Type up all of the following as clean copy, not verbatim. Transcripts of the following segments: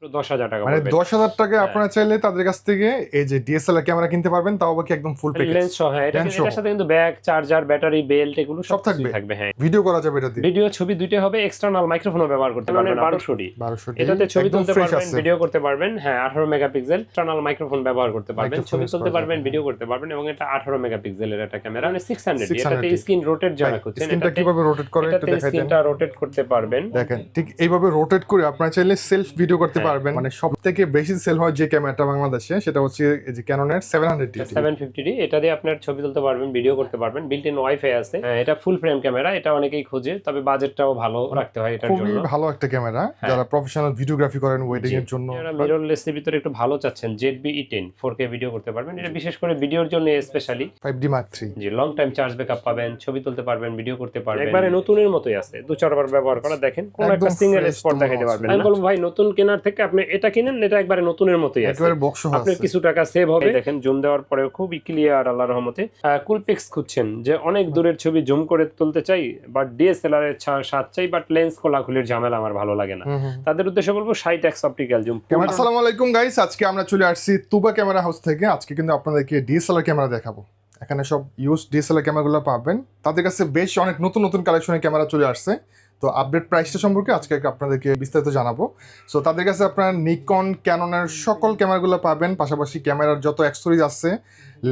10,000 টাকা মানে পড়বে। 10,000 টাকায় আপনারা চাইলে তাদের কাছ থেকে এই যে ডিএসএলআর ক্যামেরা কিনতে পারবেন, তাও বাকি একদম ফুল প্যাকেজ লেন্স সহ, হ্যাঁ, লেন্স সহ এটার সাথে কিন্তু ব্যাগ, চার্জার, ব্যাটারি, বেল্ট এগুলো সব সবকিছুই থাকবে। থাকবে। হ্যাঁ, ভিডিও করা যাবে এটা দিয়ে, ভিডিও ছবি দুইটাই হবে, এক্সটার্নাল মাইক্রোফোনও ব্যবহার করতে পারবেন। 1200 এটাতে ছবি একদম তুলতে ফ্রেশ পারবেন, আছে। ভিডিও করতে পারবেন। হ্যাঁ, 18 মেগাপিক্সেল এক্সটার্নাল মাইক্রোফোন ব্যবহার করতে পারবেন, Microphone ছবি use তুলতে করা পারবেন, যাবে, ভিডিও করতে পারবেন। এবং এটা 18 মেগাপিক্সেলের একটা ক্যামেরা, মানে 600 600 এটাতে স্ক্রিন রোটেট যারা করছেন, স্ক্রিনটা কিভাবে রোটেট করে একটু এটাতে দেখাই দেন। স্ক্রিনটা রোটেট করতে পারবেন। দেখেন ঠিক এইভাবে রোটেট করে আপনারা চাইলে সেলফ ভিডিও করতে হ্যাঁ। পারবেন। মানে সবথেকে বেশি সেল হয় যে ক্যামেরাটা বাংলাদেশে, সেটা হচ্ছে এই যে ক্যাননের 700D 750D, এটা দিয়ে আপনার ছবি তুলতে পারবেন, ভিডিও করতে পারবেন। বিল্ট ইন ওয়াইফাই আছে। এটা ফুল ফ্রেম ক্যামেরা, এটা অনেকেই খোঁজে, তবে বাজেটটাও ভালো রাখতে হয় এটার খুবই জন্য। ভালো একটা ক্যামেরা যারা প্রফেশনাল ভিডিওগ্রাফি করেন ওয়েডিং এর জন্য। মিররলেস এর ভিতরে একটু ভালো চাচ্ছেন, ZB-E10 4K ভিডিও করতে পারবেন। এটা বিশেষ করে ভিডিওর জন্য স্পেশালি। 5D Mark III জি, লং টাইম চার্জ ব্যাকআপ পাবেন, ছবি তুলতে পারবেন, ভিডিও করতে পারবেন। একবারে নতুনের মতোই আছে, 2-4 বার ব্যবহার করা, দেখেন কোন একটা একদম সিঙ্গেল fresh স্পট তো দেখাইতে মনে পারবেন। হচ্ছে। আমি বলবো ভাই, নতুন কেনার থেকে আপনি এটা কিনেন, এটা একবারে নতুনের মতোই আছে, একেবারে বক্স আপনার আছে। কিছু টাকা সেভ হবে। দেখেন জুম দেওয়ার পরে খুবই ক্লিয়ার, আল্লাহর রহমতে। কুলপিক্স খুঁজছেন যে অনেক দূরের ছবি জুম করে তুলতে চাই, বাট ডিএসএলআর এর স্বাদ চাই, বাট লেন্স খোলাখুলির ঝামেলা আমার ভালো লাগে না, তাদের উদ্দেশ্যে বলবো 60x অপটিক্যাল জুম। আসসালামু আলাইকুম গাইস, আজকে আমরা চলে আসছি তুবা ক্যামেরা হাউস থেকে। আজকে কিন্তু আপনাদেরকে ডিএসএলআর ক্যামেরা দেখাবো। এখানে সব ইউজ ডিএসএলআর ক্যামেরাগুলো পাবেন। তাদের কাছে বেশ অনেক নতুন নতুন কালেকশনের ক্যামেরা চলে আসছে। তো আপডেট প্রাইসটা সম্পর্কে আজকে আপনাদেরকে বিস্তারিত জানাবো। সো তাদের কাছে আপনার নিকন, ক্যাননের সকল ক্যামেরাগুলো পাবেন, পাশাপাশি ক্যামেরার যত অ্যাক্সেসরিজ আছে,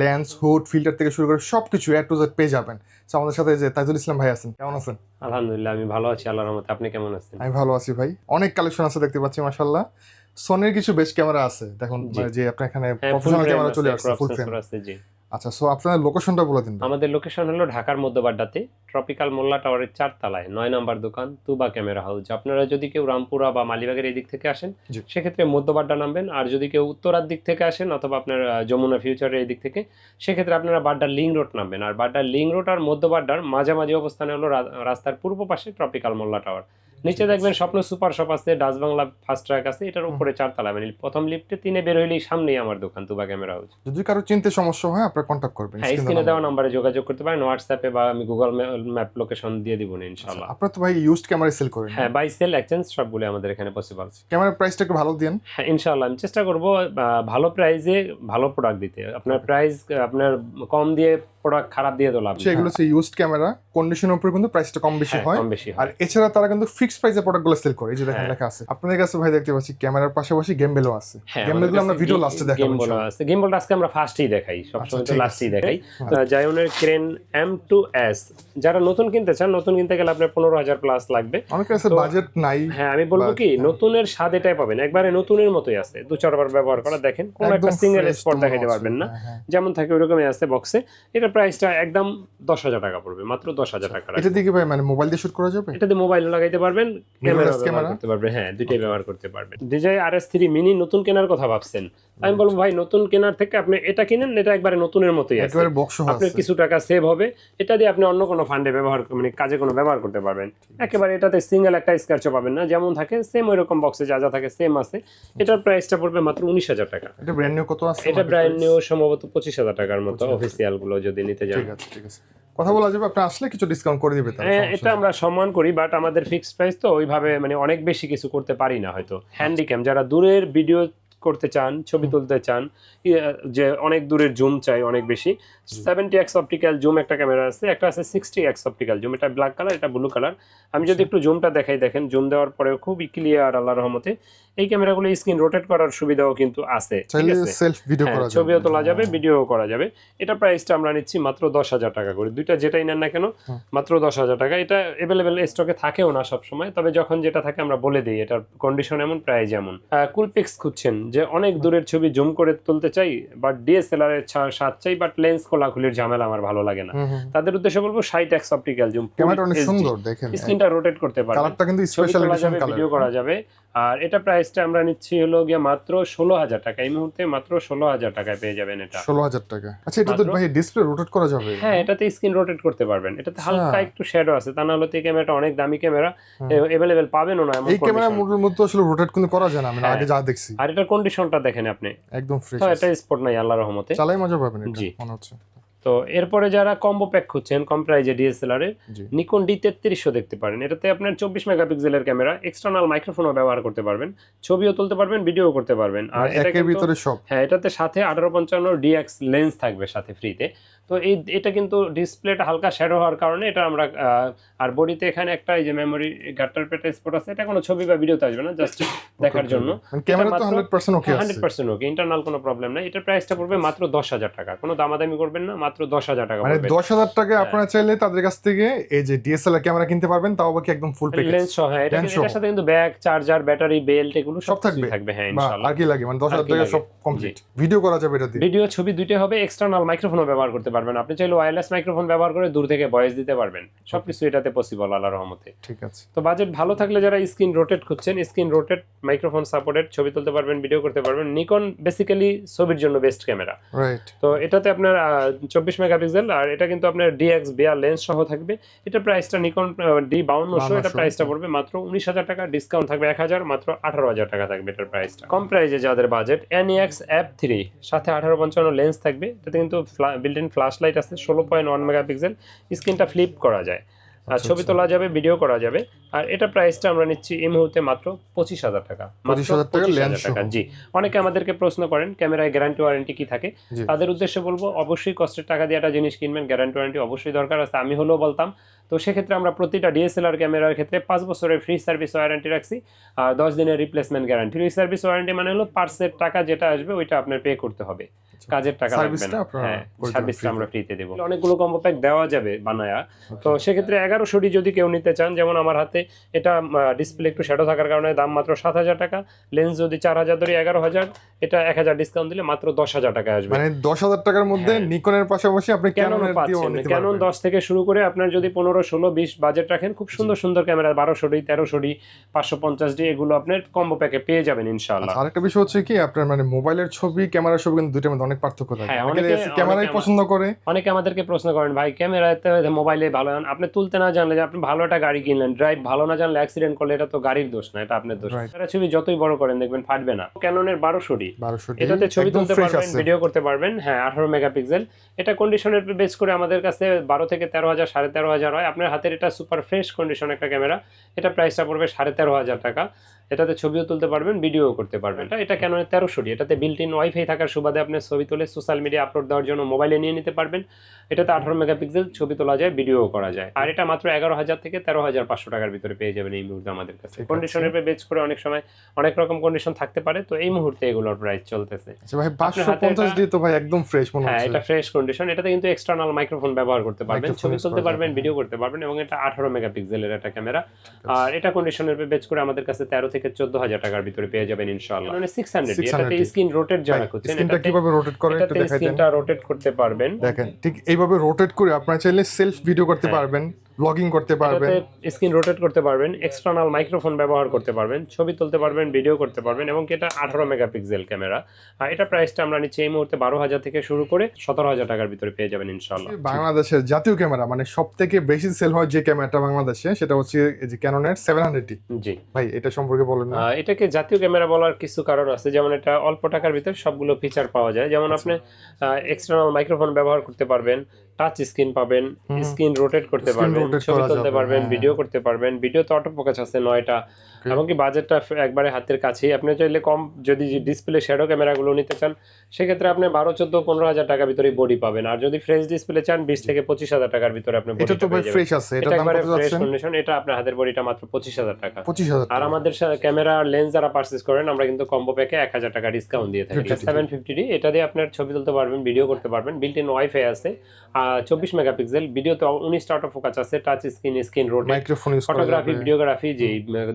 লেন্স, হুড, ফিল্টার থেকে শুরু করে সবকিছু A to Z পেয়ে যাবেন। সো আমাদের সাথে যে তাইজুল ইসলাম ভাই আছেন, কেমন আছেন? আলহামদুলিল্লাহ, আমি ভালো আছি আল্লাহর রহমতে। আপনি কেমন আছেন? আমি ভালো আছি ভাই। অনেক কালেকশন আছে দেখতে পাচ্ছি, মাশাআল্লাহ। সোনির কিছু বেস্ট ক্যামেরা আছে, দেখুন যে আপনার এখানে প্রফেশনাল ক্যামেরা চলে আসছে, ফুল ফ্রেম আছে। জি, আচ্ছা। সো আপনাদের লোকেশনটা বলে দিন। আমাদের লোকেশন হলো ঢাকার মধ্যবাড্ডাতে, ট্রপিক্যাল মোল্লা টাওয়ারের 4 তলায় 9 নম্বর দোকান, তুবা ক্যামেরা হাউস। আপনারা যদি কেউ রামপুরা বা মালিবাগের এই দিক থেকে আসেন, জি। সেক্ষেত্রে মধ্যবাড্ডা নামবেন। আর যদি কেউ উত্তরার দিক থেকে আসেন, অথবা আপনার যমুনা ফিউচারের এই দিক থেকে, সেক্ষেত্রে আপনারা বাড্ডার লিং রোড নামবেন। আর বাড্ডার লিং রোড আর মধ্যবাড্ডার মাঝামাঝি অবস্থানে হলো রাস্তার পূর্ব পাশে ট্রপিক্যাল মোল্লা টাওয়ার। নিচে দেখবেন স্বপ্ন সুপার শপ আছে, ডাচ বাংলা ফাস্ট ট্র্যাক আছে, এটার উপরে 4 তলা, মানে প্রথম লিফটে 3-এ বের হইলেই সামনেই আমার দোকান, তুবা ক্যামেরা হাউস। যদি কারো চিনতে সমস্যা হয় আপনারা কন্টাক্ট করবেন, হ্যাঁ, স্ক্রিনে দেওয়া নম্বরে যোগাযোগ করতে পারেন, হোয়াটসঅ্যাপে, বা আমি গুগল ম্যাপ লোকেশন দিয়ে দিব ইনশাআল্লাহ। আপনারা তো ভাই ইউজড ক্যামেরা সেল করেন? হ্যাঁ, বাই সেল এক্সচেঞ্জ সবগুলো আমাদের এখানে পসিবল। ক্যামেরার প্রাইসটা একটু ভালো দেন। হ্যাঁ, ইনশাআল্লাহ আমি চেষ্টা করব ভালো প্রাইসে ভালো প্রোডাক্ট দিতে। আপনার প্রাইস আপনার কম দিয়ে প্রোডাক্ট খারাপ দিয়ে তো লাভ নেই। সেগুলো হচ্ছে ইউজড ক্যামেরা, কন্ডিশনের উপর কিন্তু প্রাইসটা কম বেশি হয়। কম বেশি হয়। আর এছাড়া তারা কিন্তু ফিক্সড প্রাইসে প্রোডাক্টগুলো সেল করে। এই যে দেখেন লেখা আছে আপনাদের কাছে ভাই, দেখতে পাচ্ছি ক্যামেরার পাশাপাশি গেমবেলও আছে। গেমবেলগুলো আমরা ভিডিও লাস্টে দেখাবো ইনশাআল্লাহ। গেমবেলটা আজকে আমরা ফার্স্টেই দেখাই, সবসময় তো লাস্টেই দেখাই। জায়নের ক্রেন M2S, যারা নতুন কিনতে চান, নতুন কিনতে গেলে আপনার 15,000 প্লাস লাগবে। অনেক কাছে বাজেট নাই। হ্যাঁ, আমি বলবো কি, নতুনের স্বাদ এটাই পাবেন, একবারে নতুনের মতোই আছে, 2-4 বার ব্যবহার করা, দেখেন কোন একটা সিঙ্গেল স্পট দেখাইতে পারবেন না, যেমন থাকে ওরকমই আছে বক্সে। এটা প্রাইসটা একদম 10,000 টাকা পড়বে, মাত্র 10,000 টাকা। এটা দিয়ে কি ভাই মানে মোবাইল দিয়ে শুট করা যাবে? এটাতে মোবাইল লাগাইতে পারবেন, ক্যামেরা ব্যবহার করতে পারবেন। হ্যাঁ, দুইটাই ব্যবহার করতে পারবেন। DJI RS3 মিনি নতুন কেনার কথা ভাবছেন, আমি বলবো ভাই, নতুন কেনার থেকে আপনি এটা কিনেন, এটা একবারে নতুনের মতোই আছে, একেবারে বক্স আছে। আপনার কিছু টাকা সেভ হবে। এটা দিয়ে আপনি অন্য কোনো ফান্ডে ব্যবহার, মানে কাজে কোনো ব্যবহার করতে পারবেন। একেবারে এটাতে সিঙ্গেল একটা স্ক্র্যাচও পাবেন না, যেমন থাকে সেম ওইরকম বক্সে যা যা থাকে সেম আছে। এটার প্রাইসটা পড়বে মাত্র 19,000 টাকা। এটা ব্র্যান্ড নিউ কত আছে? এটা ব্র্যান্ড নিউ সম্ভবত 25,000 টাকার মতো, অফিসিয়াল গুলো যদি নিতে যান। ঠিক আছে, ঠিক আছে, কথা বলা যাবে। আপনি আসলে কিছু ডিসকাউন্ট করে দিবে তাহলে? এটা আমরা সম্মান করি, বাট আমাদের ফিক্সড প্রাইস তো, ওইভাবে মানে অনেক বেশি কিছু করতে পারি না হয়তো। হ্যান্ডিক্যাম, যারা দূরের ভিডিও করতে চান, ছবি তুলতে চান, যে অনেক দূরের জুম চাই অনেক বেশি, 70x অপটিক্যাল জুম একটা ক্যামেরা আছে, একটা আছে 60x অপটিক্যাল জুম। এটা ব্ল্যাক কালার, এটা ব্লু কালার। আমি যদি একটু জুমটা দেখাই, দেখেন জুম দেওয়ার পরে খুবই ক্লিয়ার, আল্লাহর রহমতে। এই ক্যামেরাগুলো স্ক্রিন রোটেট করার সুবিধাও কিন্তু আছে, ঠিক আছে, সেলফ ভিডিও করা যাবে, ছবিও তোলা যাবে, ভিডিও করা যাবে। এটা প্রাইসটা আমরা নিচ্ছি মাত্র 10,000 টাকা করে। দুইটা যেটাই নেন না কেন মাত্র 10,000 টাকা। এটা অ্যাভেলেবেল স্টকে থাকেও না সব সময়, তবে যখন যেটা থাকে আমরা বলে দিই, এটার কন্ডিশন এমন, প্রাইস যেমন। কুলপিক্স খুঁজছেন যে অনেক দূরের ছবি জুম করে তুলতে চাই, বাট ডিএসএলআর এর স্বাদ চাই, বাট লেন্স খোলাখুলির ঝামেলা আমার ভালো লাগে না, তাদের উদ্দেশ্যে বলবো 60x অপটিক্যাল জুম। ক্যামেরাটা অনেক সুন্দর, দেখেন স্ক্রিনটা রোটেট করতে পারবেন, কালারটা কিন্তু স্পেশাল এডিশন কালার, ভিডিও করা যাবে। আর এটা প্রাইসটা আমরা নিচ্ছি হলো গিয়ে মাত্র 16,000 টাকা। এই মুহূর্তে মাত্র 16,000 টাকায় পেয়ে যাবেন এটা। 16,000 টাকা। আচ্ছা, এটা তো ভাই ডিসপ্লে রোটেট করা যাবে? হ্যাঁ, এটাতে স্ক্রিন রোটেট করতে পারবেন। এটাতে হালকা একটু শ্যাডো আছে, তা না হলে এই ক্যামেরাটা অনেক দামি ক্যামেরা, अवेलेबल পাবেন না এমন। এই ক্যামেরা মোডের মধ্যে আসলে রোটেট কিন্তু করা যায় না, আমি আগে যা দেখছি। আর এটার কন্ডিশনটা দেখেন আপনি, একদম ফ্রেশ, তো এটা স্পট নাই, আল্লাহর রহমতে চালাই মজা পাবেন এটা জি মনে হচ্ছে। তো তো এরপরে যারা কম্বো প্যাক খুঁজছেন কম প্রাইজে ডিএসএলআর এর, জি নিকন D3300 দেখতে পারেন। এটাতে আপনার 24 মেগাপিক্সেলের ক্যামেরা, এক্সটার্নাল মাইক্রোফোনও ব্যবহার করতে পারবেন, ছবিও তুলতে পারবেন, ভিডিও করতে পারবেন। আর মানে এটা একের কিন্তু ভিতরে সব। হ্যাঁ, এটাতে সাথে 1855 DX লেন্স থাকবে সাথে ফ্রিতে। তো এটা কিন্তু ডিসপ্লেটা হালকা শ্যাডো হওয়ার কারণে এটা আমরা আর বডিতে এখানে একটা এই যে মেমোরি গাটার পেটে স্পট আছে, এটা কোনো ছবি বা ভিডিওতে আসবে না, জাস্ট দেখার জন্য। মানে ক্যামেরা তো মাত্র 100% ওকে আছে। 100% ওকে, ইন্টারনাল কোনো প্রবলেম নাই। এটার প্রাইসটা পড়বে মাত্র 10,000 টাকা, কোনো দামাদামি করবেন না, মাত্র 10,000 টাকা মানে পড়বে। 10,000 টাকায় আপনারা চাইলে তাদের কাছ থেকে এই যে ডিএসএলআর ক্যামেরা কিনতে পারবেন, তাও বাকি একদম ফুল প্যাকেজ। লেন্স সহ, হ্যাঁ, Lens সহ। এটার সাথে কিন্তু ব্যাগ, চার্জার, ব্যাটারি, বেল্ট এগুলো সব সব থাকবে। থাকবে। হ্যাঁ, বা ইনশাআল্লাহ। আর কি লাগে, মানে 10,000 আর কি টাকায় লাগে? সব কমপ্লিট। ভিডিও করা যাবে এটা দিয়ে। ভিডিও, ছবি দুইটাই হবে। এক্সটার্নাল মাইক্রোফোনও ব্যবহার করতে পারবেন, আপনি চাইলে ওয়্যারলেস মাইক্রোফোন ব্যবহার করে দূর থেকে ভয়েস দিতে পারবেন। সবকিছু এটাতে পসিবল আল্লাহর রহমতে। ঠিক আছে। তো বাজেট ভালো থাকলে যারা স্ক্রিন রোটেট খুঁজছেন, স্ক্রিন রোটেট মাইক্রোফোন সাপোর্টেড, ছবি তুলতে পারবেন, ভিডিও করতে পারবেন। নিকন বেসিক্যালি ছবির জন্য বেস্ট ক্যামেরা। রাইট। তো এটাতে আপনার 24 মেগাপিক্সেল, আর এটা কিন্তু আপনার DX লেন্স সহ থাকবে। এটা প্রাইসটা নিকন D5200, এটা প্রাইসটা পড়বে মাত্র 19,000 টাকা, ডিসকাউন্ট থাকবে 1,000, মাত্র 18,000 টাকা থাকবে এটার প্রাইসটা। কম প্রাইসে যাদের বাজেট, NEX F3 সাথে 1855 লেন্স থাকবে। এটাতে কিন্তু বিল্ট ইন ফ্ল্যাশ লাইট আছে, 16.1 মেগাপিক্সেল, স্ক্রিনটা ফ্লিপ করা যায়, আর ছবি তোলা যাবে, ভিডিও করা যাবে। আর এটা প্রাইসটা আমরা নিচ্ছি এই মুহূর্তে মাত্র 25,000 টাকা। 25,000 টাকা লেন্স টাকা, সহ। জি। অনেকে আমাদেরকে প্রশ্ন করেন ক্যামেরায় গ্যারান্টি ওয়ারেন্টি কি থাকে। জি। তাদের উদ্দেশ্যে বলবো, অবশ্যই কষ্টের টাকা দিয়ে একটা জিনিস কিনবেন, গ্যারান্টি ওয়ারেন্টি অবশ্যই দরকার আছে, আমি হলেও বলতাম। তো সেক্ষেত্রে আমরা প্রতিটা ডিএসএলআর ক্যামেরার ক্ষেত্রে 5 বছরের ফ্রি সার্ভিস ওয়ারেন্টি রাখছি, আর 10 দিনের replacement guarantee. Free service warranty মানে হলো পার্টসের টাকা যেটা আসবে ওইটা আপনার পে করতে হবে, কাজের টাকা লাগবে সার্ভিসটা না। আপনারা হ্যাঁ, করে দেবেন সার্ভিসটা free-তে। আমরা ফ্রিতে দেবো। অনেকগুলো কম্বো প্যাক দেওয়া যাবে বানায়া। তো সেক্ষেত্রে 1100 যদি কেউ নিতে চান, যেমন আমার হাতে এটা ডিসপ্লে একটু শ্যাডো থাকার কারণে দাম মাত্র 7,000 টাকা। লেন্স যদি 4,000 ধরি, 11,000, এটা 1,000 ডিসকাউন্ট দিলে মাত্র 10,000 টাকা আসবে। মানে 10,000 টাকার মধ্যে হ্যাঁ। নিকনের পাশাপাশি আপনি ক্যাননও ক্যাননের দিয়েও পাচ্ছেন। নিতে ক্যানন পারবেন। 10 থেকে শুরু করে আপনার যদি 15, 16, 20 বাজেট রাখেন, খুব সুন্দর সুন্দর ক্যামেরা 1200D, 1300D, 550D, এগুলো আপনার কম্বো প্যাকে পেয়ে যাবেন ইনশাআল্লাহ। আচ্ছা, আরেকটা বিষয় হচ্ছে কি, আপনার মানে মোবাইলের ছবি, ক্যামেরার ছবি কিন্তু দুইটার মধ্যে অনেক পার্থক্য থাকে। হ্যাঁ, অনেকে অনেকে- ক্যামেরাই অনেকে পছন্দ করে। অনেকে আমাদেরকে প্রশ্ন করেন, ভাই ক্যামেরাতে মোবাইলে ভালো, আপনি তুলতে না জানলে, যে আপনি ভালো একটা গাড়ি কিনলেন, ড্রাইভ ভালো না জানলে অ্যাক্সিডেন্ট করলে, এটা তো গাড়ির দোষ না, এটা আপনার দোষ। Right. ক্যামেরা ছবি যতই বড় করেন দেখবেন ফাটবে না। ক্যাননের 1200D, 1200 এটাতে ছবি একদম তুলতে ফ্রেশ পারবেন, আছে। ভিডিও করতে পারবেন। হ্যাঁ, 18 মেগাপিক্সেল। এটা কন্ডিশনের বেস করে আমাদের কাছে 12 থেকে 13,000, 13,500 হয়। আপনার হাতের এটা সুপার ফ্রেশ কন্ডিশন একটা ক্যামেরা, এটা প্রাইসটা পড়বে 13,500 টাকা। এটাতে ছবিও তুলতে পারবেন, ভিডিও করতে পারবেন। এটা ক্যাননের 1300D, এটাতে বিল্ট ইন ওয়াইফাই থাকার সুবাদে আপনি ছবি তুলে সোশ্যাল মিডিয়া আপলোড দেওয়ার জন্য মোবাইলে নিয়ে নিতে পারবেন। এটাতে 18 মেগাপিক্সেল, ছবি তোলা যায়, ভিডিও করা যায়। আর এটা মাত্র 11,000 থেকে 13,500 টাকার ভিতরে পেয়ে যাবেন এই মুহূর্তে আমাদের কাছে। ঠিক আছে। কন্ডিশনের বেস করে অনেক সময় অনেক রকম কন্ডিশন থাকতে পারে, তো এই মুহূর্তে এগুলোর প্রাইস চলতেছে। আচ্ছা ভাই, আপনার হাতে 550 এটা- দিয়ে তো ভাই একদম ফ্রেশ মনে হ্যাঁ, হচ্ছে। এটা ফ্রেশ কন্ডিশন। এটাতে কিন্তু এক্সটার্নাল মাইক্রোফোন ব্যবহার করতে পারবেন, Microphone ছবি use তুলতে করা পারবেন, যাবে। ভিডিও করতে পারবেন, এবং এটা 18 মেগাপিক্সেলের একটা ক্যামেরা। আর এটা কন্ডিশনের বেচ করে আমাদের কাছে 13 থেকে 14,000 টাকার ভিতরে পেয়ে যাবেন ইনশাআল্লাহ। মানে 600, এটাতে 600 স্ক্রিন রোটেট যারা ভাই, খুঁজছেন, স্ক্রিনটা কিভাবে রোটেট করে একটু এটাতে দেখাই দেন। স্ক্রিনটা রোটেট করতে পারবেন। দেখেন, ঠিক এইভাবে রোটেট করে আপনারা চাইলে সেলফ ভিডিও করতে হ্যাঁ। পারবেন, ব্লগিং করতে পারবেন। এটাতে স্ক্রিন রোটেট করতে পারবেন, এক্সটার্নাল মাইক্রোফোন ব্যবহার করতে পারবেন, ছবি তুলতে পারবেন, ভিডিও করতে পারবেন, এবং এটা 18 মেগাপিক্সেল ক্যামেরা। আর এটা প্রাইসটা আমরা নিচ্ছি এই মুহূর্তে 12,000 থেকে শুরু করে 17,000 টাকার ভিতরে পেয়ে যাবেন ইনশাআল্লাহ। বাংলাদেশের জাতীয় ক্যামেরা, মানে সব থেকে বেশি সেল হয় যে ক্যামেরাটা বাংলাদেশে, সেটা হচ্ছে এই যে ক্যাননের 700D। জি, ভাই এটা সম্পর্কে বলেন না। এটাকে জাতীয় ক্যামেরা বলার কিছু কারণ আছে, যেমন এটা অল্প টাকার ভিতরে সবগুলো ফিচার পাওয়া যায়। যেমন আপনি এক্সটার্নাল মাইক্রোফোন ব্যবহার করতে পারবেন, টাচ স্ক্রিন পাবেন, স্ক্রিন রোটেট করতে Screen পারবেন, rotate ছবি করা তুলতে যাবে, পারবেন, হ্যাঁ। ভিডিও করতে পারবেন। ভিডিওতে অটো ফোকাস আছে 9টা, এমনকি বাজেটটা একবারে হাতের কাছেই। আপনি চাইলে কম, যদি ডিসপ্লে শ্যাডো ক্যামেরাগুলো নিতে চান, সেক্ষেত্রে আপনি 12, 14, 15,000 টাকার ভিতরে বডি পাবেন। আর যদি ফ্রেশ ডিসপ্লে চান, 20 থেকে 25,000 টাকার ভিতরে আপনি এটা তো ভাই বডি ফ্রেশ আছে, এটা এটা দাম একবারে কত ফ্রেশ যাচ্ছে? কন্ডিশন। এটা আপনার হাতের বডিটা মাত্র 25,000 টাকা। 25,000 আর আমাদের ক্যামেরা লেন্স যারা পারচেজ করেন, আমরা কিন্তু কম্বো প্যাকে 1,000 টাকা ডিসকাউন্ট দিয়ে থাকি। 750D, এটা দিয়ে আপনার ছবি তুলতে পারবেন, ভিডিও করতে পারবেন, বিল্ট ইন ওয়াইফাই আছে, 24 মেগাপিক্সেল, ভিডিওতে 19টা অটো ফোকাস আছে, touch screen rotate, microphone use করা ফটোগ্রাফি, যাবে। ভিডিওগ্রাফি, যে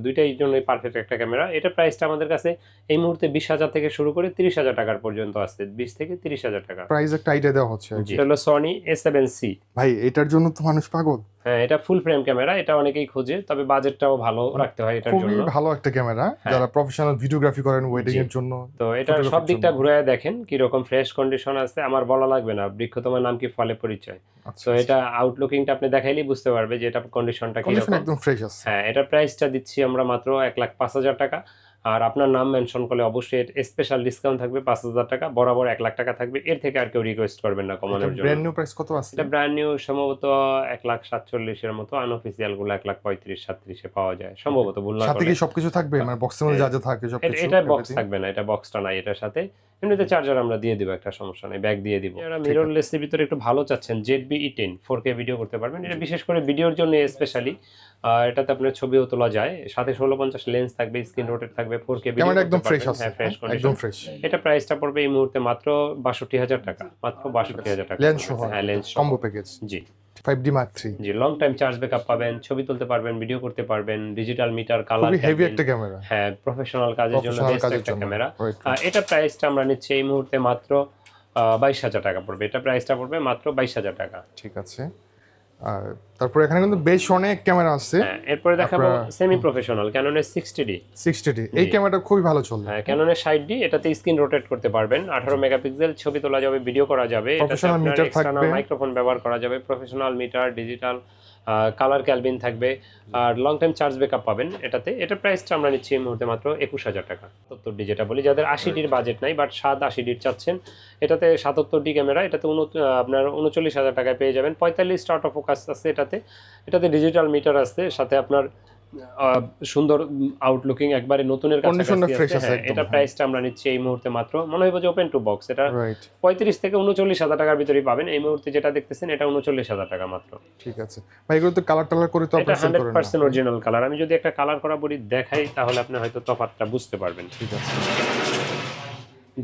দুইটাই জন্য পারফেক্ট একটা ক্যামেরা। এটা প্রাইসটা আমাদের কাছে এই মুহূর্তে 20,000 থেকে শুরু করে 30,000 টাকার পর্যন্ত আসছে, 20 থেকে 30,000 টাকা। প্রাইস একটা আইডিয়া দেওয়া হচ্ছে আর কি। জি, এটা হলো সনি A7C। ভাই এটার জন্য তো মানুষ পাগল। হ্যাঁ, এটা ফুল ফ্রেম ক্যামেরা, এটা অনেকেই খোঁজে, তবে বাজেটটাও ভালো রাখতে হয় এটার খুবই জন্য। ভালো একটা ক্যামেরা, যারা প্রফেশনাল ভিডিওগ্রাফি করেন ওয়েডিং এর জন্য। তো এটা photography সব র দিকটা জন্য। ঘুরে দেখেন কিরকম ফ্রেশ কন্ডিশন আছে, আমার বলা লাগবে না, বৃক্ষ তোমার নাম কি ফলে পরিচয়। আচ্ছা, তো এটা আউটলুকিংটা আপনি দেখাইলেই বুঝতে পারবে যে এটা কন্ডিশনটা কন্ডিশন কিরকম। একদম ফ্রেশ আছে। হ্যাঁ, এটা প্রাইসটা দিচ্ছি আমরা মাত্র 1,05,000 টাকা। আর আপনার নাম মেনশন করলে অবশ্যই স্পেশাল ডিসকাউন্ট থাকবে 5,000 টাকা, বরাবর 1,00,000 টাকা থাকবে, এর থেকে আর কেউ রিকোয়েস্ট করবেন না কমানোর জন্য। ব্র্যান্ড নিউ প্রাইস কত আছে? এটা ব্র্যান্ড নিউ সম্ভবত 1,47,000 এর মতো, আনঅফিসিয়াল গুলো 1,35,000-37,000 এ পাওয়া যায় সম্ভবত, ভুল না সাথে করলে। কি সবকিছু থাকবে, মানে বক্সের মধ্যে যা যা থাকে সবকিছু? এটা বক্স থাকবে না, এটা বক্সটা নাই এটার সাথে। এমনিতে চার্জার আমরা দিয়ে দিব, একটা সমস্যা নেই, ব্যাগ দিয়ে দিব। যারা মিররলেসের ভিতরে একটু ভালো চাচ্ছেন, ZB E10 4K ভিডিও করতে পারবেন, এটা বিশেষ করে ভিডিওর জন্য স্পেশালি। এটাতে আপনার ছবিও তোলা যায়, সাথে 1650 লেন্স থাকবে, স্ক্রিন রোটেট থাকবে, 4K ভিডিও ক্যামেরা করতে একদম ফ্রেশ পারবেন। আছে, হ্যাঁ, ফ্রেশ একদম কন্ডিশন। ফ্রেশ। এটা প্রাইসটা পড়বে এই মুহূর্তে মাত্র 62,000 টাকা, মাত্র 62,000 টাকা। লেন্স সহ? হ্যাঁ, লেন্স সহ কম্বো প্যাকেজ। জি 5D Mark III। জি, লং টাইম চার্জ ব্যাকআপ পাবেন, ছবি তুলতে পারবেন, ভিডিও করতে পারবেন, ডিজিটাল মিটার, কালার, খুবই হেভি একটা ক্যামেরা। হ্যাঁ, প্রফেশনাল কাজের জন্য Professional বেস্ট কাজের একটা জন্য, ক্যামেরা। right. এটা প্রাইসটা আমরা নিচ্ছি এই মুহূর্তে মাত্র 22,000 টাকা পড়বে, এটা প্রাইসটা পড়বে মাত্র 22,000 টাকা। ঠিক আছে। আর তারপর এখানে কিন্তু বেশ অনেক ক্যামেরা আছে। হ্যাঁ, এরপরে দেখাবো সেমি প্রফেশনাল ক্যাননের 60D। 60D এই ক্যামেরাটা খুবই ভালো চলে। হ্যাঁ, ক্যাননের 60D, এটাতে স্ক্রিন রোটেট করতে পারবেন, 18 মেগাপিক্সেল, ছবি তোলা যাবে, ভিডিও করা যাবে, এটাতে Professional আপনার meter এক্সটার্নাল থাকবে। মাইক্রোফোন ব্যবহার করা যাবে, professional meter, digital colour kelvin থাকবে, আর লং টাইম চার্জ ব্যাকআপ পাবেন এটাতে। এটা প্রাইসটা আমরা নিচ্ছি এই মুহূর্তে মাত্র 21,000 টাকা। 77D যেটা বলি, যাদের 80Dর বাজেট নাই বাট 780D চাচ্ছেন, এটাতে 77D ক্যামেরা, এটাতে আপনার 39,000 টাকায় পেয়ে যাবেন। 45টা অটো ফোকাস আছে এটাতে ডিজিটাল মিটার আছে, সাথে আপনার সুন্দর আউটলুকিং, একবারে নতুনের Condition-টা কাছাকাছি fresh আছে। আছে হ্যাঁ, একদম, এটা হ্যাঁ। প্রাইসটা আমরা নিচ্ছি এই মুহূর্তে মাত্র, মনে হয় যে ওপেন টু বক্স, এটা রাইট। 35 থেকে 39,000 টাকার ভিতরেই পাবেন। এই মুহূর্তে যেটা দেখতেছেন এটা 39,000 টাকা মাত্র। ঠিক আছে ভাই, এগুলো তো কালার টালার করে তো এটা আপনি সেল করেন না? 100% অরিজিনাল কালার। আমি যদি একটা কালার করা বডি দেখাই তাহলে আপনি হয়তো তফাৎটা বুঝতে পারবেন। ঠিক আছে।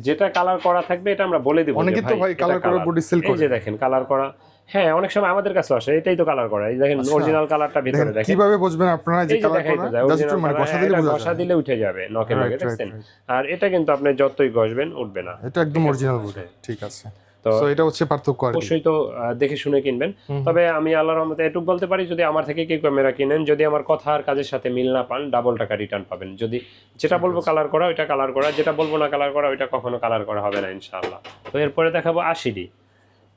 যেটা কালার করা থাকবে এটা আমরা বলে দিব। অনেকে তো ভাই কালার করা বডি সেল এই করে। যে দেখেন কালার করা, হ্যাঁ, অনেক সময় আমাদের কাছে আসে, এটাই তো কালার করা। এই দেখেন আচ্ছা। অরিজিনাল কালারটা ভিতরে দেখেন দেখেন। কিভাবে বুঝবেন আপনারা যে এই যে কালার দেখাই করা? তো যায়, জাস্ট অরিজিনাল মানে কালার, বসা দিলে বোঝা বসা যায়। দিলে উঠে যাবে, নখের Right, লগে, right, দেখছেন? right. আর এটা কিন্তু আপনি যতই ঘষবেন উঠবে না। এটা একদম অরিজিনাল বডি। ঠিক আছে। তো সো এটা হচ্ছে পার্থক্য আর কি। অবশ্যই তো দেখে শুনে কিনবেন। তবে আমি আল্লাহর রহমতে এটুকু বলতে পারি, যদি আমার থেকে কেউ ক্যামেরা কিনেন, যদি আমার কথা আর কাজের সাথে মিল না পান, ডাবল টাকা রিটার্ন পাবেন। যদি যেটা বলবো কালার করা ওইটা কালার করা, যেটা বলবো না কালার করা ওইটা কখনো কালার করা হবে না ইনশাআল্লাহ। তো এরপরে দেখাবো 80D।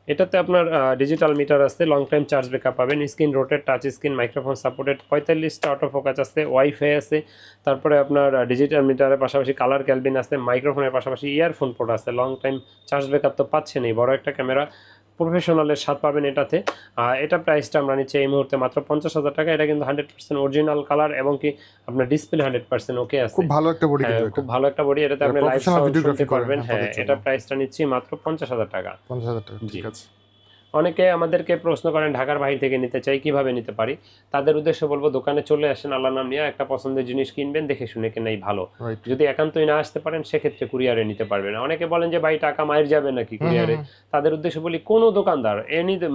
এটাতে আপনার ডিজিটাল মিটার আছে, লং টাইম চার্জ ব্যাকআপ পাবেন, screen rotate, touch screen, microphone supported, 45টা অটো ফোকাস আছে, ওয়াইফাই আছে, তারপরে আপনার ডিজিটাল মিটারের পাশাপাশি কালার ক্যালভিন আছে, মাইক্রোফোনের পাশাপাশি ইয়ারফোন পোর্ট আছে, লং টাইম চার্জ ব্যাকআপ তো পাচ্ছেনই, বড় একটা ক্যামেরা, প্রফেশনালের স্বাদ পাবেন এটাতে। এটা প্রাইসটা আমরা নিচ্ছি এই মুহূর্তে মাত্র 50,000 টাকা। এটা কিন্তু 100% অরিজিনাল কালার, এবং কি আপনার ডিসপ্লে 100% ওকে আছে। খুব ভালো একটা বডি হ্যাঁ, কিন্তু খুব এটা। ভালো একটা বডি, এটাতে আপনি লাইভ Professional সাউন্ড videography শুনতে পারবেন। করেন হ্যাঁ, আপনাদের জন্য। এটা প্রাইসটা নিচ্ছি মাত্র 50,000 টাকা। 50,000 টাকা। জি। ঠিক আছে। অনেকে আমাদেরকে প্রশ্ন করেন ঢাকার বাইরে থেকে নিতে চাই, কিভাবে নিতে পারি? তাদের উদ্দেশ্যে বলবো, দোকানে চলে আসেন, আল্লাহর নাম নিয়ে একটা পছন্দের জিনিস কিনবেন, দেখে শুনে কেনাই ভালো। রাইট। যদি একান্তই না আসতে পারেন সেক্ষেত্রে কুরিয়ারে নিতে পারবেন। অনেকে বলেন যে ভাই টাকা মাইর যাবে নাকি কুরিয়ারে? তাদের উদ্দেশ্যে বলি, কোনো দোকানদার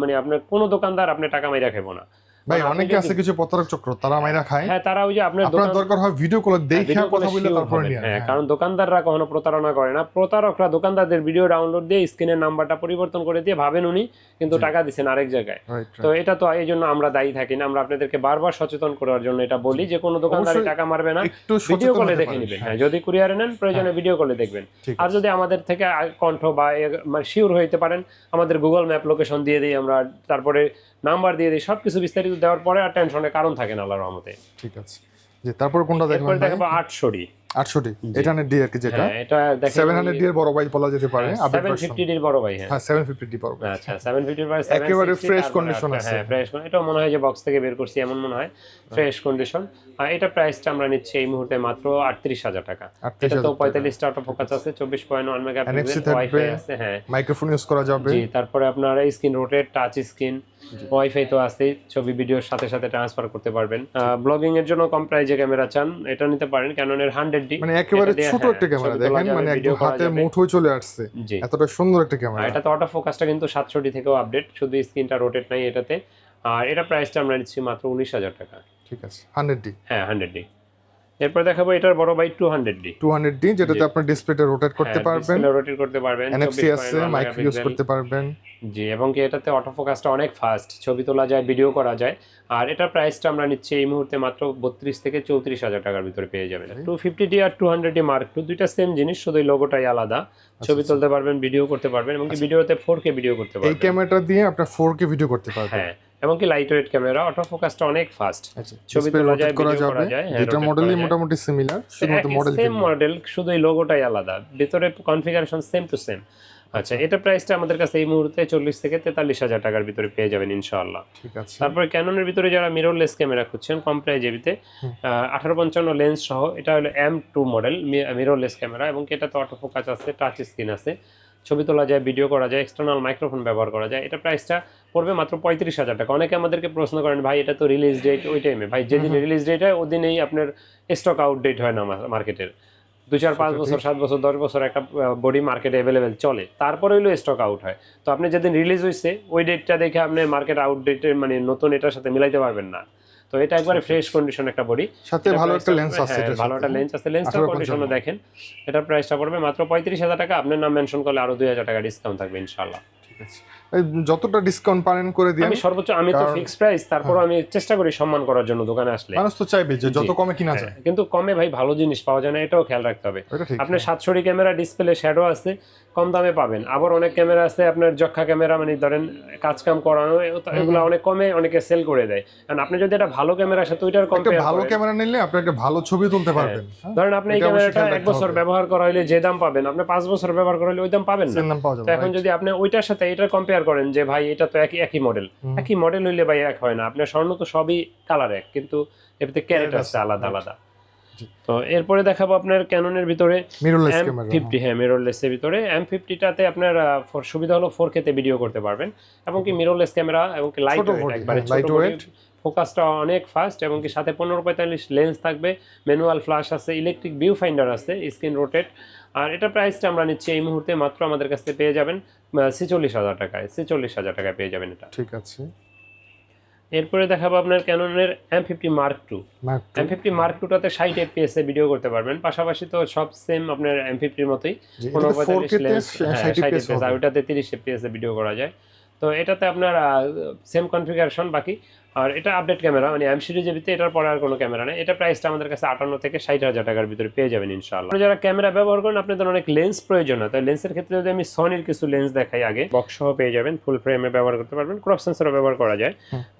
মানে আপনার কোনো দোকানদার আপনি টাকা মাইরা খাবো না। ভাই আপনি অনেকে যদি- আছে কিছু প্রতারক চক্র, তারা মাইরা খায়। হ্যাঁ, তারা ওই যে আপনার আপনার দরকার হয় ভিডিও কলে দেখে ভিডিও কথা কলে বলে sure তারপরে হবেন। নিয়ে। হ্যাঁ, কারণ দোকানদাররা কখনো প্রতারণা করে না। প্রতারকরা দোকানদারদের ভিডিও ডাউনলোড দিয়ে স্ক্রিনের নাম্বারটা পরিবর্তন করে দিয়ে ভাবেন উনি কিন্তু টাকা দিচ্ছেন আরেক জায়গায়। রাইট। তো এটা তো এই জন্য আমরা দায়ী থাকি না, আমরা আপনাদেরকে বারবার সচেতন করার জন্য এটা বলি যে কোনো দোকানদারি অবশ্যই টাকা মারবে না, একটু ভিডিও সচেতন কলে হতে দেখে পারেন। নেবেন। হ্যাঁ, হ্যাঁ, যদি কুরিয়ারে নেন প্রয়োজনে ভিডিও কলে দেখবেন। ঠিক আর আছে। যদি আমাদের থেকে কণ্ঠ বা শিওর হইতে পারেন, আমাদের গুগল ম্যাপ লোকেশন দিয়ে দিই আমরা, তারপরে নাম্বার দিয়ে দিই, সবকিছু বিস্তারিত দেওয়ার পরে আর টেনশনের কারণ থাকে না আল্লাহর রহমতে। ঠিক আছে। যে তারপর কোনটা এরপরে দেখবেন ভাই? দেখাবো 800D। 800D। এটা নেট ডি আর কি, যেটা হ্যাঁ, এটা দেখেন 700D এর বড় ভাই বলা যেতে পারে। Update version. 750D এর বড় ভাই। হ্যাঁ, হ্যাঁ 750D বড় ভাই। আচ্ছা, 750 এর একেবারে fresh condition আছে। হ্যাঁ, ফ্রেশ কন্ডিশন। এটা মনে হয় যে বক্স থেকে বের করছি এমন মনে হয়, ফ্রেশ কন্ডিশন। আর এটা প্রাইসটা আমরা নিচ্ছি এই মুহূর্তে মাত্র 38,000 টাকা। 38,000 এটা তো টাকা। 45টা অটো ফোকাস আছে, 24.1 NFC মেগাপিক্সেল, থাকবে। ওয়াইফাই আছে। হ্যাঁ, মাইক্রোফোন ইউজ করা যাবে। জি, তারপরে আপনার screen rotate, touch screen, wifi তো আছেই, ছবি ভিডিওর সাথে সাথে ট্রান্সফার করতে পারবেন। ব্লগিং এর জন্য কম প্রাইজে ক্যামেরা চান, এটা নিতে পারেন, ক্যাননের 100D। মানে একেবারে এটা দিয়ে, ছোট হ্যাঁ, একটা ক্যামেরা ছবি তোলা দেখেন, যাবে, মানে ভিডিও একদম করা হাতের যাবে। মুঠোয় চলে আসছে। জি। এতটা সুন্দর একটা আর ক্যামেরা। এটা তো অটো ফোকাসটা কিন্তু 700D থেকেও আপডেট, শুধু স্ক্রিনটা রোটেট নাই এটাতে। আর এটা প্রাইসটা আমরা নিচ্ছি মাত্র 19,000 টাকা। ঠিক আছে। 100D। হ্যাঁ, 100D। এরপর দেখাবো এটার বড় ভাই 200D। 200D যেটাতে আপনি ডিসপ্লেটা রোটেট করতে পারবেন, রোটেট করতে পারবেন, NFC আছে, মাইক ইউজ করতে পারবেন। জি, এবং কি এটাতে অটো ফোকাসটা অনেক ফাস্ট, ছবি তোলা যায়, ভিডিও করা যায়। আর এটার প্রাইসটা আমরা নিচ্ছি এই মুহূর্তে মাত্র 32 থেকে 34,000 টাকার ভিতরে পেয়ে যাবেন। 250D আর 200D Mark II দুইটা সেম জিনিস, শুধু এই লোগোটাই আলাদা। ছবি তুলতে পারবেন, ভিডিও করতে পারবেন, এবং কি ভিডিওতে 4K ভিডিও করতে এই পারবেন। ক্যামেরাটা দিয়ে আপনি 4K ভিডিও করতে পারবেন। হ্যাঁ, এমনকি লাইট ওয়েট ক্যামেরা, অটো ফোকাসটা অনেক ফাস্ট, আচ্ছা ছবি ডিসপ্লে তোলা যায়, রোটেট করা ভিডিও করা যাবে যায়, হ্যাঁ, দুটো rotate মডেলই করা যায়। মোটামুটি সিমিলার শুধুমাত্র মডেল সেম মডেল, শুধু এই লোগোটাই আলাদা, ভিতরে কনফিগারেশন সেম টু সেম। আচ্ছা, এটা প্রাইসটা আমাদের কাছে এই মুহূর্তে 40 থেকে 43,000 টাকার ভিতরে পেয়ে যাবেন ইনশাআল্লাহ। ঠিক আছে তারপরে ক্যাননের ভিতরে যারা মিররলেস ক্যামেরা খুঁজছেন কম প্রাইজেবিতে, 1855 লেন্স সহ, এটা হলো M2 মডেল মিররলেস ক্যামেরা, এবং এটাতে অটো ফোকাস আছে, টাচ স্ক্রিন আছে, ছবি তোলা যায়, ভিডিও করা যায়, এক্সটার্নাল মাইক্রোফোন ব্যবহার করা যায়। এটা প্রাইসটা পড়বে মাত্র 35,000 টাকা। অনেকে আমাদেরকে প্রশ্ন করেন, ভাই এটা তো রিলিজ ডেট ওই টাইমে, ভাই যেদিন রিলিজ ডেট হয় ওদিনেই আপনার স্টক আউট ডেট হয় না মার্কেটের। 2, 4, 5 বছর, 7 বছর, 10 বছর একটা বডি মার্কেটে অ্যাভেলেবেল চলে, তারপরে হইলো স্টক আউট হয়। তো আপনি যেদিন রিলিজ হয়েছে ওই ডেটটা দেখে আপনি মার্কেট আউট ডেটের মানে নতুন এটার সাথে মিলাইতে পারবেন না। তো এটা একবারে ফ্রেশ কন্ডিশন একটা বডি, সাথে ভালো একটা লেন্স আছে, ভালো একটা লেন্স আছে, লেন্সটার কন্ডিশনও দেখেন। এটার প্রাইসটা পড়বে মাত্র 35,000 টাকা। আপনার নাম মেনশন করলে আরো 2,000 টাকা ডিসকাউন্ট থাকবে ইনশাআল্লাহ। ঠিক আছে যতটা ডিসকাউন্ট পারেন করে দিন। আমি সর্বোচ্চ, আমি তো ফিক্স প্রাইস, তারপর আমি চেষ্টা করি সম্মান করার জন্য দোকানে আসলে। মানুষ তো চাইবে যে যত কমে কিনা যায়, কিন্তু কমে ভাই ভালো জিনিস পাওয়া যায় না, এটাও খেয়াল রাখতে হবে। আপনার 700 ক্যামেরা ডিসপ্লে শ্যাডো আছে, কম দামে পাবেন। আবার অনেক ক্যামেরা আছে আপনার যক্ষা ক্যামেরা, মানে ধরেন কাজ কাম করানো, এগুলো অনেক কমে অনেকে সেল করে দেয়। কারণ আপনি যদি একটা ভালো ক্যামেরার সাথে ওইটার কম্পেয়ার ভালো ক্যামেরা নিলে আপনি একটা ভালো ছবি তুলতে পারবেন। ধরেন আপনি এই ক্যামেরাটা 1 বছর ব্যবহার করা হলে যে দাম পাবেন, আপনি 5 বছর ব্যবহার করা হলে ওই দাম পাবেন না। তো এখন যদি আপনি ওইটার সাথে এটার কম্পেয়ার করেন যে ভাই এটা তো একই মডেল, একই মডেল হইলে ভাই এক হয় না। আপনার স্বর্ণ তো সবই কালার এক, কিন্তু এতে ক্যারেট আছে আলাদা আলাদা। তো এরপরে দেখাবো আপনার ক্যাননের ভিতরে M50, হ্যাঁ মিররলেসের ভিতরে M50টাতে আপনার সুবিধা হলো 4K তে ভিডিও করতে পারবেন, এবং কি মিররলেস ক্যামেরা, এবং কি লাইট ওয়েট, একবারে ছোট ওয়েট, ফোকাসটা অনেক ফাস্ট, এবং কি সাথে 15-45 লেন্স থাকবে, ম্যানুয়াল ফ্ল্যাশ আছে, ইলেকট্রিক ভিউ ফাইন্ডার আছে, স্ক্রিন রোটেট। আর এটা প্রাইসটা আমরা নিচ্ছি এই মুহূর্তে মাত্র আমাদের কাছে পেয়ে যাবেন 46,000 টাকায়, 46,000 টাকায় পেয়ে যাবেন এটা। ঠিক আছে। এরপরে দেখাবো আপনার ক্যাননের M50 Mark II। M50 Mark II-টাতে 60 fps এ ভিডিও করতে পারবেন, পাশাপাশি তো সব সেম আপনার M50-র মতোই, 45 লেন্স, 60 fps, আর ওইটাতে 30 fps এ ভিডিও করা যায়। তো এটাতে আপনার সেম কনফিগারেশন বাকি। আর এটা আপডেট ক্যামেরা, মানে M সিরিজের এটার পরে আর কোনো ক্যামেরা নেই। এটা প্রাইসটা আমাদের কাছে 58 থেকে 60,000 টাকার ভিতরে পেয়ে যাবেন ইনশাআল্লাহ। যারা ক্যামেরা ব্যবহার করেন আপনাদের অনেক লেন্স প্রয়োজন হয়, তাই লেন্সের ক্ষেত্রে যদি আমি সনির কিছু লেন্স দেখাই, আগে বক্স সহ পেয়ে যাবেন, ফুল ফ্রেমে ব্যবহার করতে পারবেন, ক্রপ সেন্সরও ব্যবহার করা যায়।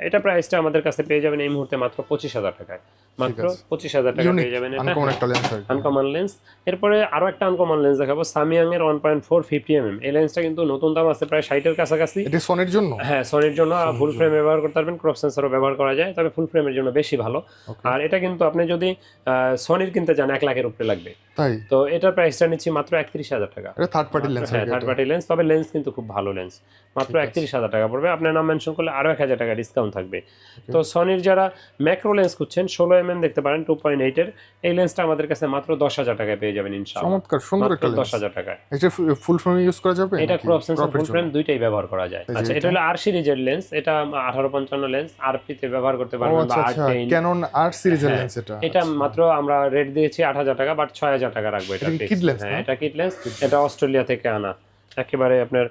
এটা প্রাইসটা আমাদের কাছে পেয়ে যাবেন এই মুহূর্তে মাত্র 25,000 টাকায়, মাত্র 25,000 টাকা পেয়ে যাবেন। এটা আনকমন লেন্স। এরপরে আরো একটা আনকমন লেন্স দেখাবো, সামিয়াং এর 1.4 50mm। এই লেন্সটা কিন্তু নতুন দাম আছে প্রায় 60 এর কাছাকাছি। এটা সনির জন্য, হ্যাঁ সনির জন্য ফুল ফ্রেম ব্যবহার করতে পারবেন, ক্রপ সেন্সরও ব্যবহার করা যায়, তবে ফুল ফ্রেমের জন্য বেশি ভালো। আর এটা কিন্তু আপনি যদি সনির কিনতে যান 1 লাখের উপরে লাগবে, তাই তো এটার প্রাইসটা নিচ্ছি মাত্র 31,000 টাকা। এটা থার্ড পার্টি লেন্স, হ্যাঁ থার্ড পার্টি লেন্স, তবে লেন্স কিন্তু খুব ভালো লেন্স, মাত্র 31,000 টাকা পড়বে। আপনার নাম মেনশন করলে আরো 1,000 টাকা ডিসকাউন্ট থাকবে। তো সনির যারা ম্যাক্রো লেন্স খুঁজছেন 16mm দেখতে পারেন 2.8 এর, এই লেন্সটা আমাদের কাছে মাত্র 10,000 টাকায় পেয়ে যাবেন ইনশাআল্লাহ। চমৎকার সুন্দর একটা লেন্স, 10,000 টাকায়। এটা ফুল ফ্রেম ইউজ করা যাবে, এটা ক্রপ সেন্সর ফুল ফ্রেম দুইটাই ব্যবহার করা যায়। আচ্ছা এটা হলো R সিরিজের লেন্স, এটা 1855 লেন্স, RP তে ব্যবহার করতে পারবেন, বা R10 ক্যানন R সিরিজের লেন্স। এটা মাত্র আমরা রেট দিয়েছি 8,000 টাকা, বাট 6,000 টাকা রাখবো এটা। হ্যাঁ এটা কিট লেন্স, এটা অস্ট্রেলিয়া থেকে আনা, একেবারে আপনার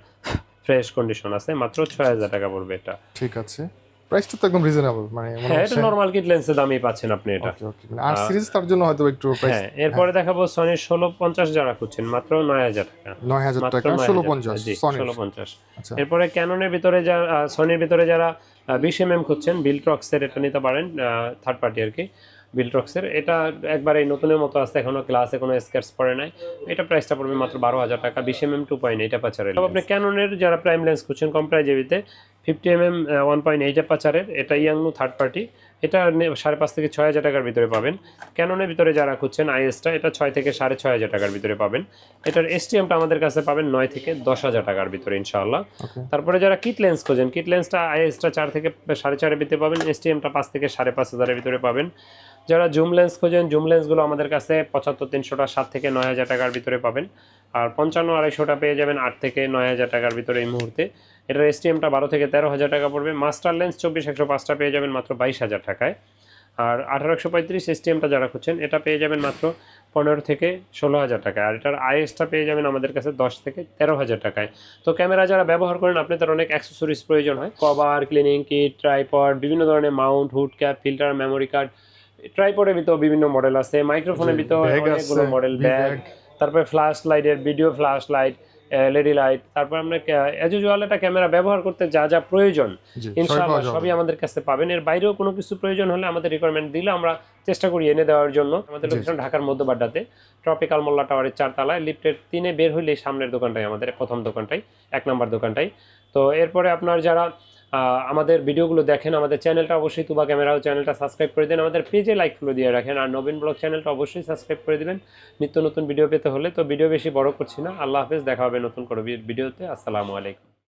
ফ্রেশ কন্ডিশন আছে, মাত্র 6,000 টাকা পড়বে এটা। ঠিক আছে, প্রাইসটা তো একদম রিজনেবল, মানে হ্যাঁ এটা নরমাল কিট লেন্সের দামই পাচ্ছেন আপনি এটা। মানে আর সিরিজ তার জন্য হয়তো একটু প্রাইস। হ্যাঁ এরপরে দেখাবো সনি 1650 যারা খুঁজছেন, মাত্র 9,000 টাকা, 9,000 টাকা 1650 সনি 1650। এরপরে ক্যাননের ভিতরে যারা, সনির ভিতরে যারা 20mm খুঁজছেন, বিলট্রক্সের এটা নিতে পারেন, থার্ড পার্টি আর কি, বিলট্রক্সের। এটা একবারে নতুনের মতো আছে, এখনো গ্লাসে কোনো স্ক্র্যাচ পড়ে নাই। এটা প্রাইসটা পড়বে মাত্র 12,000 টাকা, 20mm 2.8 অ্যাপাচারের। আপনি ক্যাননের যারা প্রাইম লেন্স খুঁজছেন কম প্রাইজেবিতে, 50mm 1.8 অ্যাপাচারের, এটা ইয়াংনু থার্ড পার্টি, এটা 5,500 থেকে 6,000 টাকার ভিতরে পাবেন। ক্যাননের ভিতরে যারা খুঁজছেন আইএসটা, এটা 6 থেকে 6,500 টাকার ভিতরে পাবেন। এটার এসটিএমটা আমাদের কাছে পাবেন 9 থেকে 10,000 টাকার ভিতরে ইনশাআল্লাহ। তারপরে যারা কিট লেন্স খোঁজেন, কিট লেন্সটা আইএসটা 4 থেকে 4.5 এর ভিতরে পাবেন, এসটিএমটা 5 থেকে 5,500 এর ভিতরে পাবেন। যারা জুম লেন্স খোঁজেন, জুম লেন্সগুলো আমাদের কাছে 75-300টা 7 থেকে 9,000 টাকার ভিতরে পাবেন। আর 55-250টা পেয়ে যাবেন 8 থেকে 9,000 টাকার ভিতরে এই মুহূর্তে। এটার এসটিএমটা 12 থেকে 13,000 টাকা পড়বে। মাস্টার লেন্স 24-105টা পেয়ে যাবেন মাত্র 22,000 টাকায়। আর 1835 এসটিএমটা যারা খুঁজছেন, এটা পেয়ে যাবেন মাত্র 15 থেকে 16,000 টাকায়। আর এটার আইএসটা পেয়ে যাবেন আমাদের কাছে 10 থেকে 13,000 টাকায়। তো ক্যামেরা যারা ব্যবহার করেন, আপনাদের অনেক অ্যাক্সেসরিজ প্রয়োজন হয়, কভার, ক্লিনিং কিট, ট্রাইপড, বিভিন্ন ধরনের mount, hood cap, filter, memory card. ট্রাইপডের ভিতর বিভিন্ন মডেল আছে, মাইক্রোফোনের ভিতর অনেকগুলো মডেল, ব্যাগ, তারপরে ফ্ল্যাশ লাইটের, video flash light, LED light, তারপর আমরা অ্যাজ ইউজুয়াল একটা ক্যামেরা ব্যবহার করতে যা যা প্রয়োজন জি, ইনশাআল্লাহ সবই সবই আমাদের কাছে পাবেন। এর বাইরেও কোনো কিছু প্রয়োজন হলে আমাদের রিকোয়ারমেন্ট দিলে আমরা চেষ্টা করি এনে দেওয়ার জন্য। আমাদের জি, লোকেশন ঢাকার মধ্যবাড্ডাতে, ট্রপিক্যাল মোল্লা টাওয়ারের 4 তলায়, লিফটের 3-এ বের হইলে সামনের দোকানটাই আমাদের, প্রথম দোকানটাই, 1 নম্বর দোকানটাই। তো এরপরে আপনার যারা আমাদের ভিডিওগুলো দেখেন, আমাদের চ্যানেলটা অবশ্যই তুবা ক্যামেরাও চ্যানেলটা সাবস্ক্রাইব করে দেন, আমাদের পেজে লাইক ফলো দিয়ে রাখেন, আর নবীন ব্লগ চ্যানেলটা অবশ্যই সাবস্ক্রাইব করে দিবেন নিত্য নতুন ভিডিও পেতে হলে। তো ভিডিও বেশি বড় করছি না, আল্লাহ হাফেজ, দেখা হবে নতুন কোনো ভিডিওতে। আসসালামু আলাইকুম।